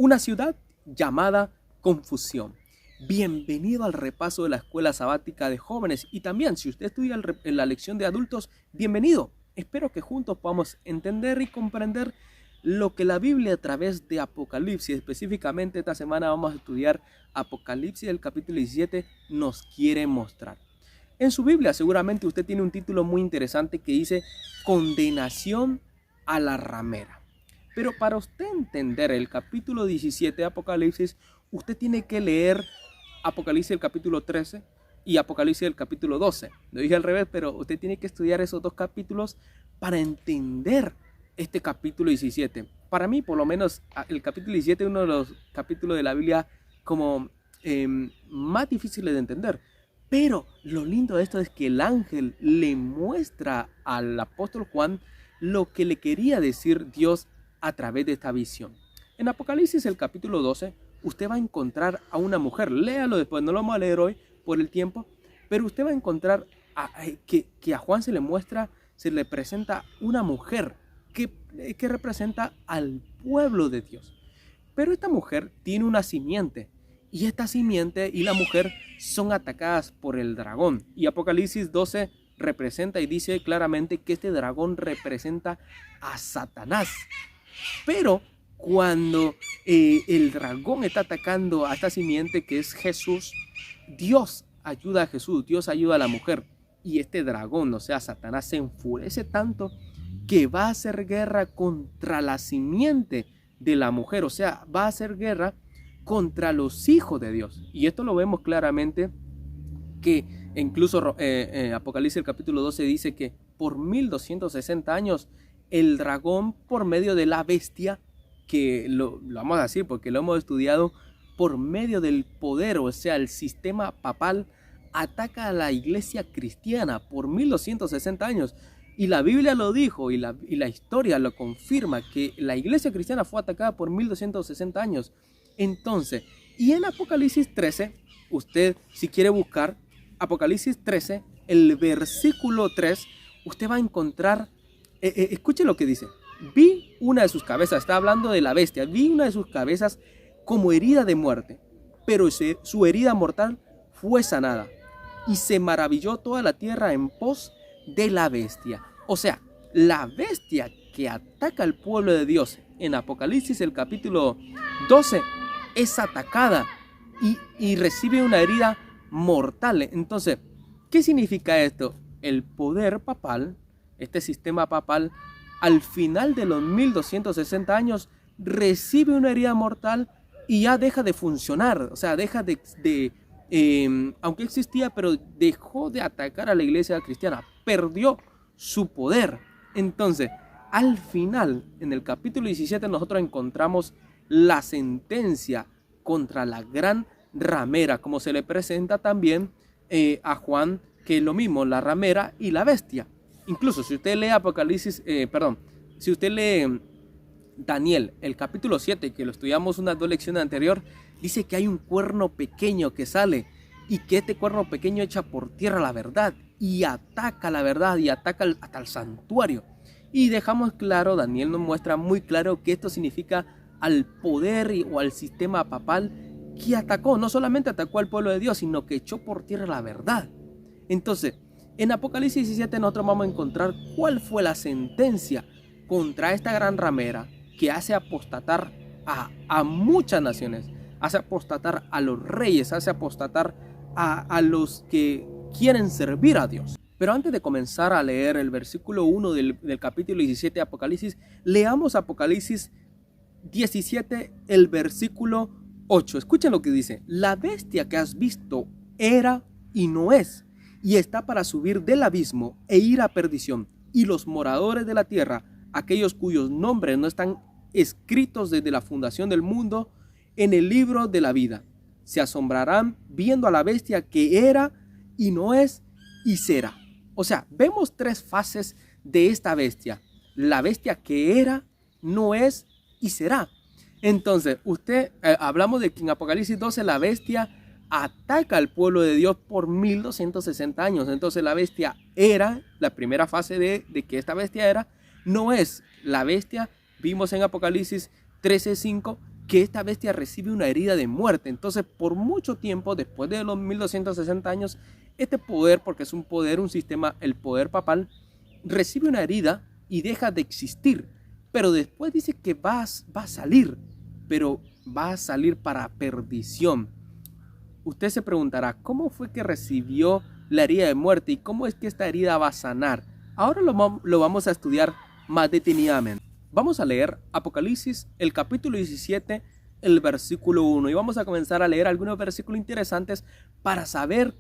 Una ciudad llamada confusión. Bienvenido al repaso de la escuela sabática de jóvenes y también si usted estudia en la lección de adultos, bienvenido. Espero que juntos podamos entender y comprender lo que la Biblia a través de Apocalipsis, específicamente esta semana vamos a estudiar Apocalipsis, el capítulo 17, nos quiere mostrar. En su Biblia seguramente usted tiene un título muy interesante que dice Condenación a la ramera. Pero para usted entender el capítulo 17 de Apocalipsis, usted tiene que leer Apocalipsis el capítulo 13 y Apocalipsis el capítulo 12. Lo dije al revés, pero usted tiene que estudiar esos dos capítulos para entender este capítulo 17. Para mí, por lo menos, el capítulo 17 es uno de los capítulos de la Biblia como más difíciles de entender. Pero lo lindo de esto es que el ángel le muestra al apóstol Juan lo que le quería decir Dios a través de esta visión. En Apocalipsis el capítulo 12 usted va a encontrar a una mujer, léalo después, no lo vamos a leer hoy por el tiempo, pero usted va a encontrar que a Juan se le presenta una mujer que representa al pueblo de Dios. Pero esta mujer tiene una simiente y esta simiente y la mujer son atacadas por el dragón. Y Apocalipsis 12 representa y dice claramente que este dragón representa a Satanás. Pero cuando el dragón está atacando a esta simiente que es Jesús, Dios ayuda a Jesús, Dios ayuda a la mujer. Y este dragón, o sea, Satanás, se enfurece tanto que va a hacer guerra contra la simiente de la mujer. O sea, va a hacer guerra contra los hijos de Dios. Y esto lo vemos claramente que incluso Apocalipsis el capítulo 12 dice que por 1260 años el dragón, por medio de la bestia, que lo vamos a decir porque lo hemos estudiado, por medio del poder, o sea, el sistema papal, ataca a la iglesia cristiana por 1260 años. Y la Biblia lo dijo y la historia lo confirma, que la iglesia cristiana fue atacada por 1260 años. Entonces, y en Apocalipsis 13, usted si quiere buscar Apocalipsis 13, el versículo 3, usted va a encontrar, escuche lo que dice. Vi una de sus cabezas, está hablando de la bestia, vi una de sus cabezas como herida de muerte, pero su herida mortal fue sanada. Y se maravilló toda la tierra en pos de la bestia. O sea, la bestia que ataca al pueblo de Dios en Apocalipsis el capítulo 12 es atacada y recibe una herida mortal. Entonces, ¿qué significa esto? El poder papal, este sistema papal, al final de los 1260 años recibe una herida mortal y ya deja de funcionar. O sea, deja aunque existía, pero dejó de atacar a la iglesia cristiana, perdió su poder. Entonces, al final, en el capítulo 17, nosotros encontramos la sentencia contra la gran ramera, como se le presenta también a Juan, que es lo mismo, la ramera y la bestia. Incluso si usted lee si usted lee Daniel, el capítulo 7, que lo estudiamos unas 2 lecciones anteriores, dice que hay un cuerno pequeño que sale y que este cuerno pequeño echa por tierra la verdad y ataca la verdad y ataca hasta el santuario. Y dejamos claro, Daniel nos muestra muy claro que esto significa al poder o al sistema papal que atacó, no solamente atacó al pueblo de Dios, sino que echó por tierra la verdad. Entonces, en Apocalipsis 17 nosotros vamos a encontrar cuál fue la sentencia contra esta gran ramera que hace apostatar a muchas naciones, hace apostatar a los reyes, hace apostatar a los que quieren servir a Dios. Pero antes de comenzar a leer el versículo 1 del capítulo 17 de Apocalipsis, leamos Apocalipsis 17, el versículo 8. Escuchen lo que dice. La bestia que has visto era y no es, y está para subir del abismo e ir a perdición. Y los moradores de la tierra, aquellos cuyos nombres no están escritos desde la fundación del mundo en el libro de la vida, se asombrarán viendo a la bestia que era y no es y será. O sea, vemos 3 fases de esta bestia. La bestia que era, no es y será. Entonces, hablamos de que en Apocalipsis 12 la bestia ataca al pueblo de Dios por 1260 años. Entonces la bestia era, la primera fase de que esta bestia era, no es la bestia. Vimos en Apocalipsis 13:5 que esta bestia recibe una herida de muerte. Entonces, por mucho tiempo, después de los 1260 años, este poder, porque es un poder, un sistema, el poder papal, recibe una herida y deja de existir. Pero después dice que va a salir, pero va a salir para perdición. Usted se preguntará, ¿cómo fue que recibió la herida de muerte y cómo es que esta herida va a sanar? Ahora lo vamos a estudiar más detenidamente. Vamos a leer Apocalipsis, el capítulo 17, el versículo 1. Y vamos a comenzar a leer algunos versículos interesantes para saber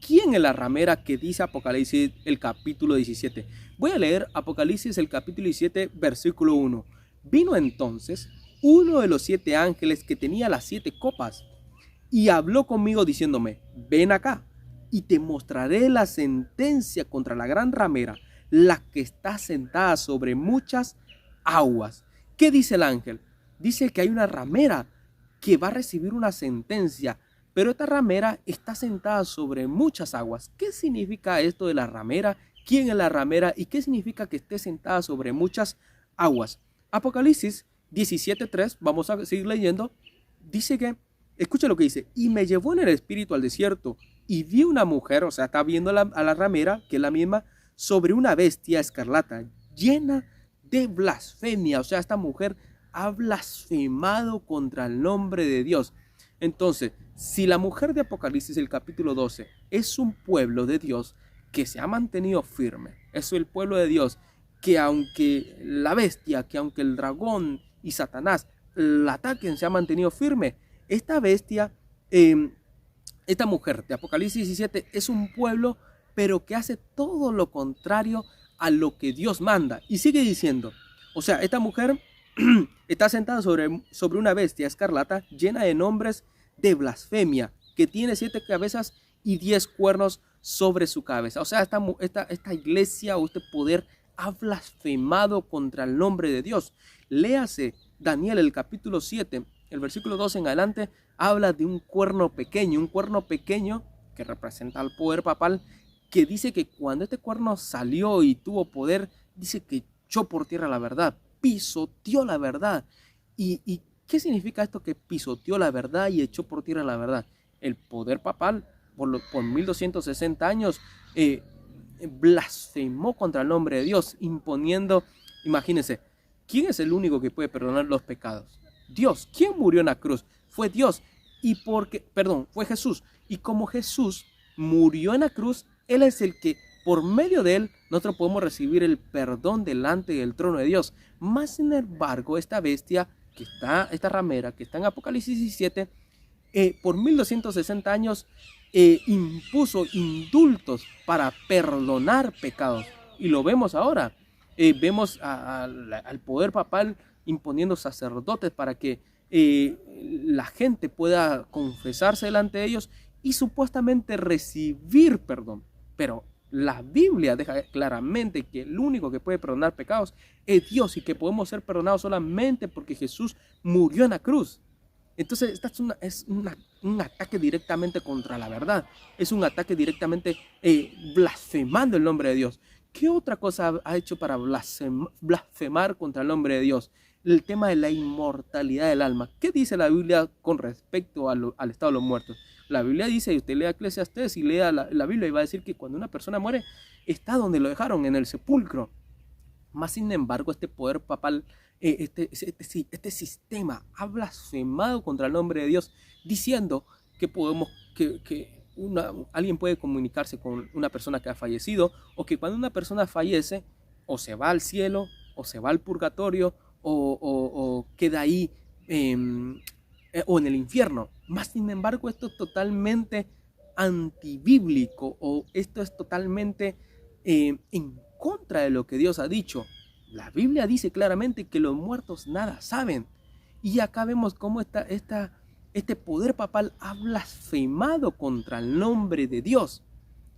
quién es la ramera que dice Apocalipsis, el capítulo 17. Voy a leer Apocalipsis, el capítulo 17, versículo 1. Vino entonces uno de los 7 ángeles que tenía las 7 copas y habló conmigo diciéndome, ven acá y te mostraré la sentencia contra la gran ramera, la que está sentada sobre muchas aguas. ¿Qué dice el ángel? Dice que hay una ramera que va a recibir una sentencia, pero esta ramera está sentada sobre muchas aguas. ¿Qué significa esto de la ramera? ¿Quién es la ramera? ¿Y qué significa que esté sentada sobre muchas aguas? Apocalipsis 17:3, vamos a seguir leyendo, dice que, escucha lo que dice, y me llevó en el espíritu al desierto, y vi una mujer, o sea, está viendo a la ramera, que es la misma, sobre una bestia escarlata, llena de blasfemia. O sea, esta mujer ha blasfemado contra el nombre de Dios. Entonces, si la mujer de Apocalipsis, el capítulo 12, es un pueblo de Dios que se ha mantenido firme, es el pueblo de Dios que aunque la bestia, que aunque el dragón y Satanás la ataquen, se ha mantenido firme, esta bestia, esta mujer de Apocalipsis 17 es un pueblo, pero que hace todo lo contrario a lo que Dios manda. Y sigue diciendo, o sea, esta mujer está sentada sobre una bestia escarlata llena de nombres de blasfemia, que tiene 7 cabezas y 10 cuernos sobre su cabeza. O sea, esta iglesia o este poder ha blasfemado contra el nombre de Dios. Léase Daniel, el capítulo 7, el versículo 2 en adelante, habla de un cuerno pequeño que representa al poder papal, que dice que cuando este cuerno salió y tuvo poder, dice que echó por tierra la verdad, pisoteó la verdad. ¿Y qué significa esto, que pisoteó la verdad y echó por tierra la verdad? El poder papal por 1260 años blasfemó contra el nombre de Dios, imponiendo, imagínense, ¿quién es el único que puede perdonar los pecados? Dios. ¿Quién murió en la cruz? Fue Dios. Fue Jesús. Y como Jesús murió en la cruz, Él es el que, por medio de Él, nosotros podemos recibir el perdón delante del trono de Dios. Más sin embargo, esta bestia, esta ramera que está en Apocalipsis 17, por 1260 años impuso indultos para perdonar pecados. Y lo vemos ahora. Vemos al poder papal imponiendo sacerdotes para que la gente pueda confesarse delante de ellos y supuestamente recibir perdón. Pero la Biblia deja claramente que el único que puede perdonar pecados es Dios, y que podemos ser perdonados solamente porque Jesús murió en la cruz. Entonces, esta es un ataque directamente contra la verdad. Es un ataque directamente blasfemando el nombre de Dios. ¿Qué otra cosa ha hecho para blasfemar contra el nombre de Dios? El tema de la inmortalidad del alma. ¿Qué dice la Biblia con respecto al estado de los muertos? La Biblia dice, y usted lea Eclesiastés y lea la Biblia, y va a decir que cuando una persona muere, está donde lo dejaron, en el sepulcro. Más sin embargo, este poder papal, este sistema ha blasfemado contra el nombre de Dios, diciendo que alguien puede comunicarse con una persona que ha fallecido, o que cuando una persona fallece, o se va al cielo, o se va al purgatorio, o queda ahí, o en el infierno. Más sin embargo, esto es totalmente antibíblico, o esto es totalmente en contra de lo que Dios ha dicho. La Biblia dice claramente que los muertos nada saben. Y acá vemos cómo este poder papal ha blasfemado contra el nombre de Dios.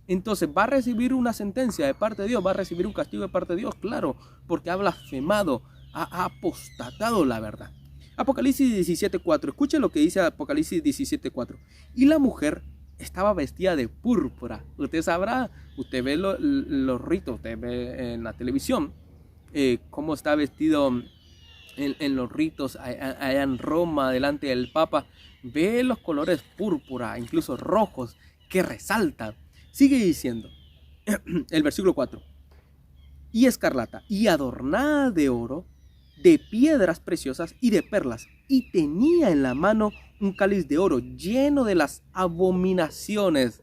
Entonces, ¿va a recibir una sentencia de parte de Dios? ¿Va a recibir un castigo de parte de Dios? Claro, porque ha blasfemado, ha apostatado la verdad. Apocalipsis 17:4. Escuchen lo que dice Apocalipsis 17:4. Y la mujer estaba vestida de púrpura. Usted sabrá, usted ve los ritos, usted ve en la televisión cómo está vestido en los ritos allá en Roma, delante del Papa, ve los colores púrpura, incluso rojos, que resaltan. Sigue diciendo el versículo 4. Y escarlata, y adornada de oro, de piedras preciosas y de perlas, y tenía en la mano un cáliz de oro lleno de las abominaciones.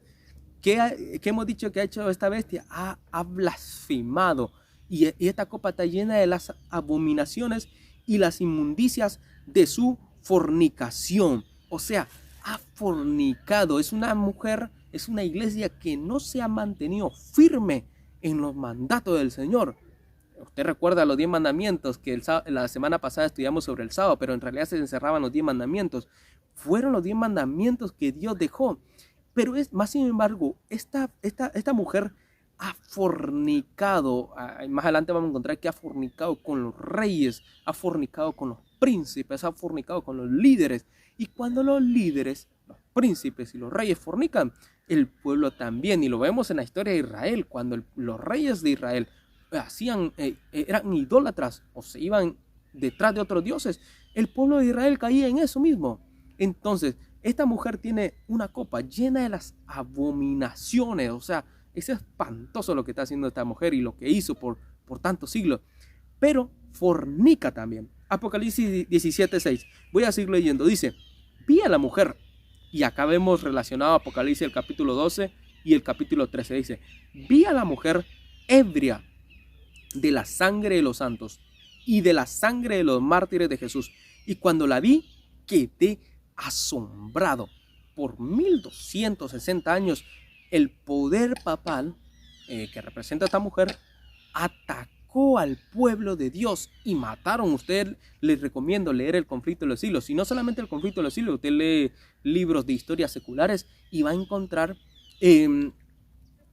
¿Qué hemos dicho que ha hecho esta bestia? Ha blasfemado. Y esta copa está llena de las abominaciones y las inmundicias de su fornicación. O sea, ha fornicado. Es una mujer, es una iglesia que no se ha mantenido firme en los mandatos del Señor. Usted recuerda los 10 mandamientos que la semana pasada estudiamos sobre el sábado, pero en realidad se encerraban los 10 mandamientos. Fueron los 10 mandamientos que Dios dejó. Pero más sin embargo, esta mujer ha fornicado. Más adelante vamos a encontrar que ha fornicado con los reyes, ha fornicado con los príncipes, ha fornicado con los líderes. Y cuando los líderes, los príncipes y los reyes fornican, el pueblo también. Y lo vemos en la historia de Israel, cuando los reyes de Israel eran idólatras o se iban detrás de otros dioses, el pueblo de Israel caía en eso mismo. Entonces, esta mujer tiene una copa llena de las abominaciones. O sea, es espantoso lo que está haciendo esta mujer y lo que hizo por tantos siglos. Pero fornica también. Apocalipsis 17:6. Voy a seguir leyendo. Dice, vi a la mujer. Y acá vemos relacionado a Apocalipsis el capítulo 12 y el capítulo 13. Dice, vi a la mujer ebria de la sangre de los santos y de la sangre de los mártires de Jesús. Y cuando la vi, quedé asombrado. Por 1260 años, el poder papal que representa a esta mujer atacó al pueblo de Dios y mataron. Usted les recomiendo leer El conflicto de los siglos. Y no solamente El conflicto de los siglos, usted lee libros de historias seculares y va a encontrar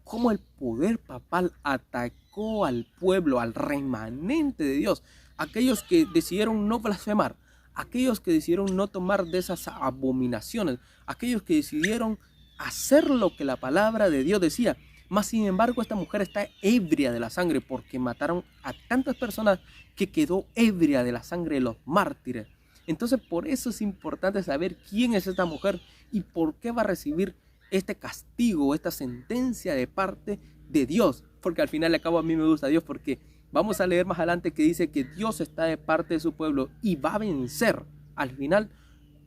cómo el poder papal atacó al pueblo, al remanente de Dios, aquellos que decidieron no blasfemar, aquellos que decidieron no tomar de esas abominaciones, aquellos que decidieron hacer lo que la palabra de Dios decía. Mas sin embargo, esta mujer está ebria de la sangre porque mataron a tantas personas que quedó ebria de la sangre de los mártires. Entonces, por eso es importante saber quién es esta mujer y por qué va a recibir este castigo, esta sentencia de parte de Dios. Porque al final y al cabo a mí me gusta Dios, porque vamos a leer más adelante que dice que Dios está de parte de su pueblo y va a vencer. Al final,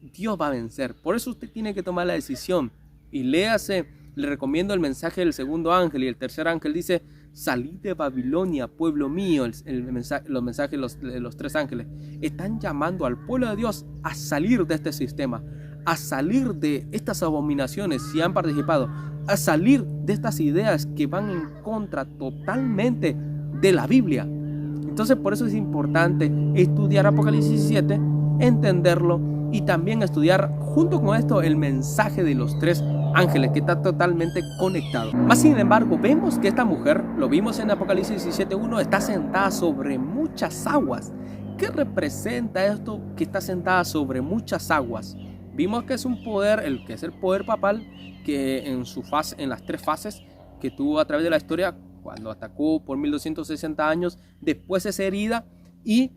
Dios va a vencer. Por eso usted tiene que tomar la decisión. Y léase, le recomiendo el mensaje del segundo ángel. Y el tercer ángel dice, salid de Babilonia, pueblo mío. Los mensajes de los tres ángeles están llamando al pueblo de Dios a salir de este sistema, a salir de estas abominaciones, si han participado, a salir de estas ideas que van en contra totalmente de la Biblia. Entonces, por eso es importante estudiar Apocalipsis 17, entenderlo y también estudiar junto con esto el mensaje de los tres ángeles, que está totalmente conectado. Más sin embargo, vemos que esta mujer, lo vimos en Apocalipsis 17:1, está sentada sobre muchas aguas. ¿Qué representa esto que está sentada sobre muchas aguas? Vimos que es un poder, que es el poder papal, que en las tres fases que tuvo a través de la historia, cuando atacó por 1260 años, después es herida y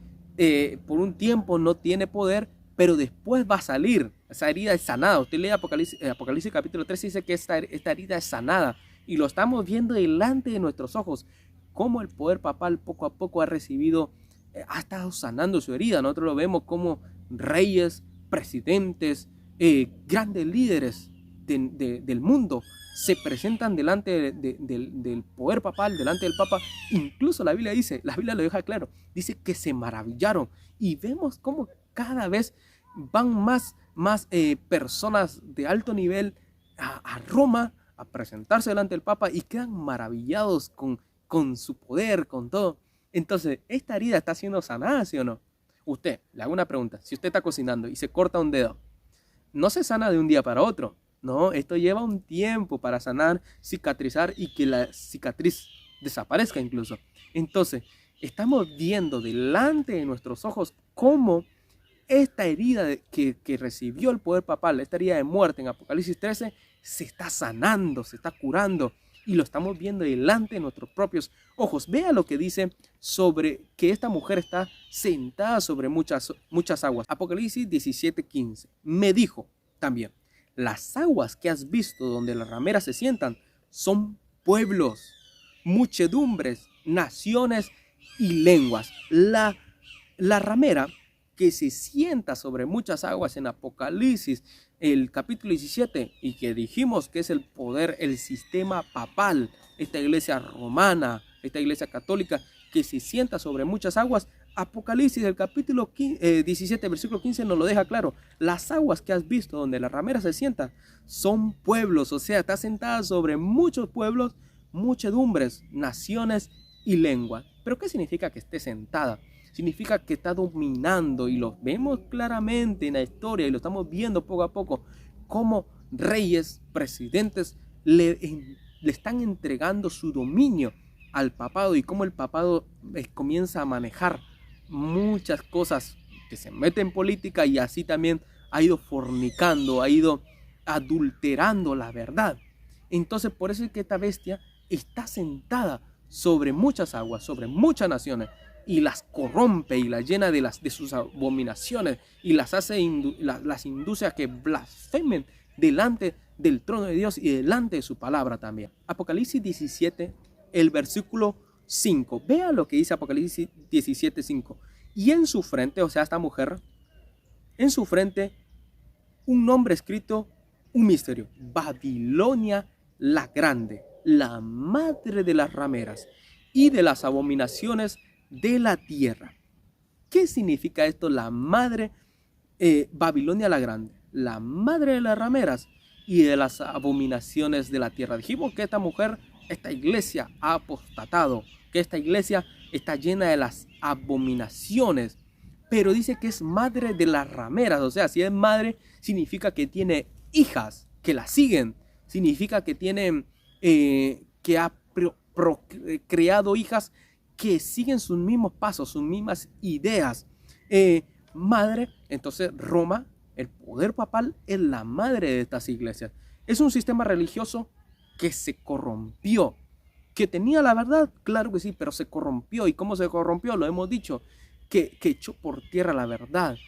por un tiempo no tiene poder, pero después va a salir. Esa herida es sanada. Usted lee Apocalipsis capítulo 3 y dice que esta herida es sanada. Y lo estamos viendo delante de nuestros ojos, cómo el poder papal poco a poco ha estado sanando su herida. Nosotros lo vemos como reyes, presidentes, grandes líderes del mundo se presentan delante del poder papal, delante del Papa. Incluso la Biblia lo deja claro, dice que se maravillaron. Y vemos cómo cada vez van más personas de alto nivel a Roma a presentarse delante del Papa y quedan maravillados con su poder, con todo. Entonces, ¿esta herida está siendo sanada, sí o no? Usted, le hago una pregunta. Si usted está cocinando y se corta un dedo, no se sana de un día para otro. No, esto lleva un tiempo para sanar, cicatrizar y que la cicatriz desaparezca incluso. Entonces, estamos viendo delante de nuestros ojos cómo esta herida que recibió el poder papal, esta herida de muerte en Apocalipsis 13, se está sanando, se está curando. y lo estamos viendo delante de nuestros propios ojos. Vea lo que dice sobre que esta mujer está sentada sobre muchas aguas. Apocalipsis 17:15. Me dijo también, las aguas que has visto donde las rameras se sientan son pueblos, muchedumbres, naciones y lenguas. La ramera que se sienta sobre muchas aguas en Apocalipsis, el capítulo 17, y que dijimos que es el poder, el sistema papal, esta iglesia romana, esta iglesia católica que se sienta sobre muchas aguas. Apocalipsis, el capítulo 17, versículo 15 nos lo deja claro. Las aguas que has visto donde la ramera se sienta son pueblos, o sea, está sentada sobre muchos pueblos, muchedumbres, naciones y lenguas. ¿Pero qué significa que esté sentada? Significa que está dominando, y lo vemos claramente en la historia y lo estamos viendo poco a poco, cómo reyes, presidentes le están entregando su dominio al papado, y cómo el papado comienza a manejar muchas cosas, que se mete en política, y así también ha ido fornicando, ha ido adulterando la verdad. Entonces por eso es que esta bestia está sentada sobre muchas aguas, sobre muchas naciones, y las corrompe y las llena de sus abominaciones, y las induce a que blasfemen delante del trono de Dios y delante de su palabra también. Apocalipsis 17, el versículo 5. Vea lo que dice Apocalipsis 17, 5. Y en su frente, o sea, esta mujer, en su frente, un nombre escrito, un misterio: Babilonia la Grande, la madre de las rameras y de las abominaciones de la tierra. ¿Qué significa esto? La madre, Babilonia la Grande, la madre de las rameras y de las abominaciones de la tierra. Dijimos que esta mujer, esta iglesia ha apostatado, que esta iglesia está llena de las abominaciones, pero dice que es madre de las rameras. O sea, si es madre, significa que tiene hijas que la siguen, significa que tiene, que ha creado hijas que siguen sus mismos pasos, sus mismas ideas. Madre, entonces Roma, el poder papal, es la madre de estas iglesias. Es un sistema religioso que se corrompió, que tenía la verdad, claro que sí, pero se corrompió. ¿Y cómo se corrompió? Lo hemos dicho, que echó por tierra la verdad,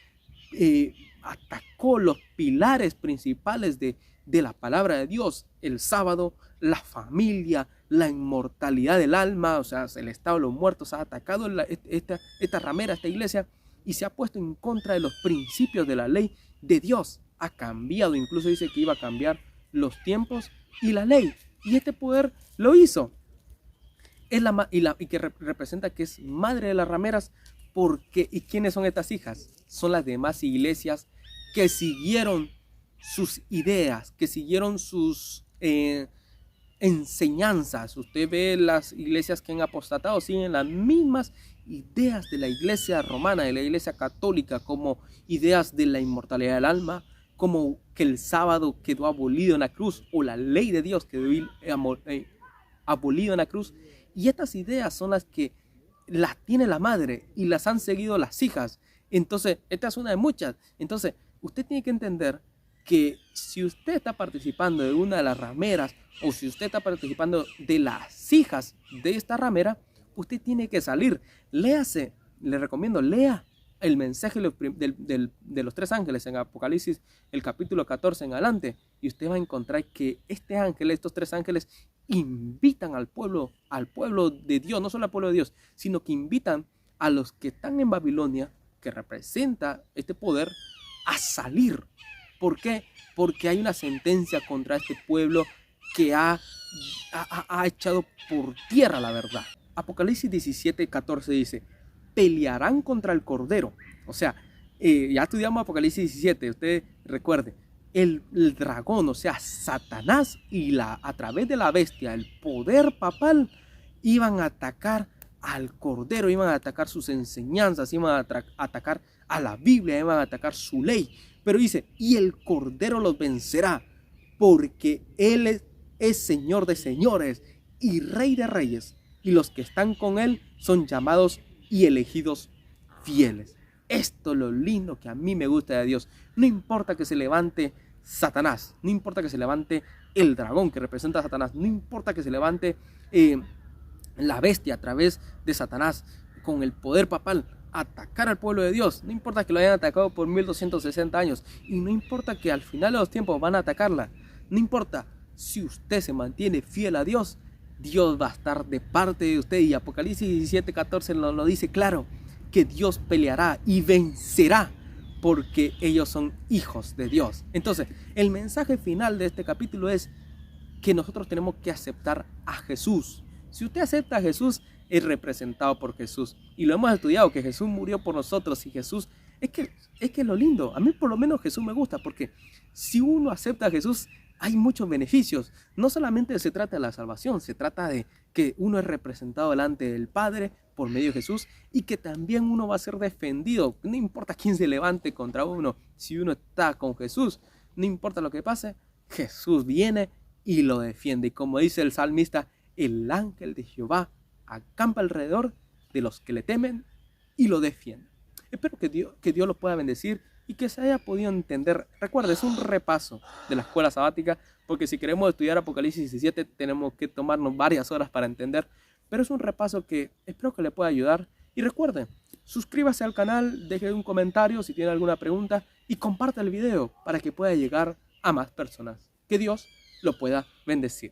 atacó los pilares principales de la palabra de Dios: el sábado, la familia, la inmortalidad del alma, o sea, el estado de los muertos. Ha atacado esta ramera, esta iglesia, y se ha puesto en contra de los principios de la ley de Dios. Ha cambiado, incluso dice que iba a cambiar los tiempos y la ley, y este poder lo hizo. Y que representa que es madre de las rameras, porque, ¿y quiénes son estas hijas? Son las demás iglesias que siguieron sus ideas, que siguieron sus enseñanzas. Usted ve las iglesias que han apostatado, siguen las mismas ideas de la iglesia romana, de la iglesia católica, como ideas de la inmortalidad del alma, como que el sábado quedó abolido en la cruz, o la ley de Dios quedó abolido en la cruz. Y estas ideas son las que las tiene la madre y las han seguido las hijas. Entonces, esta es una de muchas. Entonces, usted tiene que entender que si usted está participando de una de las rameras, o si usted está participando de las hijas de esta ramera, usted tiene que salir. Léase, le recomiendo, lea el mensaje de los tres ángeles en Apocalipsis, el capítulo 14 en adelante, y usted va a encontrar que estos tres ángeles invitan al pueblo de Dios, no solo al pueblo de Dios, sino que invitan a los que están en Babilonia, que representa este poder, a salir. ¿Por qué? Porque hay una sentencia contra este pueblo que ha echado por tierra la verdad. Apocalipsis 17, 14 dice: pelearán contra el Cordero. O sea, ya estudiamos Apocalipsis 17, usted recuerde, el dragón, o sea, Satanás, y a través de la bestia, el poder papal, iban a atacar al Cordero, iban a atacar sus enseñanzas, iban a atacar a la Biblia, iban a atacar su ley. Pero dice: y el Cordero los vencerá, porque Él es Señor de señores y Rey de reyes, y los que están con Él son llamados y elegidos fieles. Esto es lo lindo que a mí me gusta de Dios. No importa que se levante Satanás, no importa que se levante el dragón que representa a Satanás, no importa que se levante la bestia a través de Satanás con el poder papal, atacar al pueblo de Dios, no importa que lo hayan atacado por 1260 años, y no importa que al final de los tiempos van a atacarla, no importa, si usted se mantiene fiel a Dios, Dios va a estar de parte de usted. Y Apocalipsis 17:14 lo dice claro, que Dios peleará y vencerá, porque ellos son hijos de Dios. Entonces, el mensaje final de este capítulo es que nosotros tenemos que aceptar a Jesús. Si usted acepta a Jesús, es representado por Jesús. Y lo hemos estudiado, que Jesús murió por nosotros. Y Jesús, es que lo lindo, a mí por lo menos Jesús me gusta, porque si uno acepta a Jesús, hay muchos beneficios. No solamente se trata de la salvación, se trata de que uno es representado delante del Padre por medio de Jesús, y que también uno va a ser defendido. No importa quién se levante contra uno, si uno está con Jesús, no importa lo que pase, Jesús viene y lo defiende. Y como dice el salmista, el ángel de Jehová acampa alrededor de los que le temen y lo defiende. Espero que Dios lo pueda bendecir y que se haya podido entender. Recuerda, es un repaso de la escuela sabática, porque si queremos estudiar Apocalipsis 17 tenemos que tomarnos varias horas para entender, pero es un repaso que espero que le pueda ayudar. Y recuerde, suscríbase al canal, deje un comentario si tiene alguna pregunta y comparte el video para que pueda llegar a más personas. Que Dios lo pueda bendecir.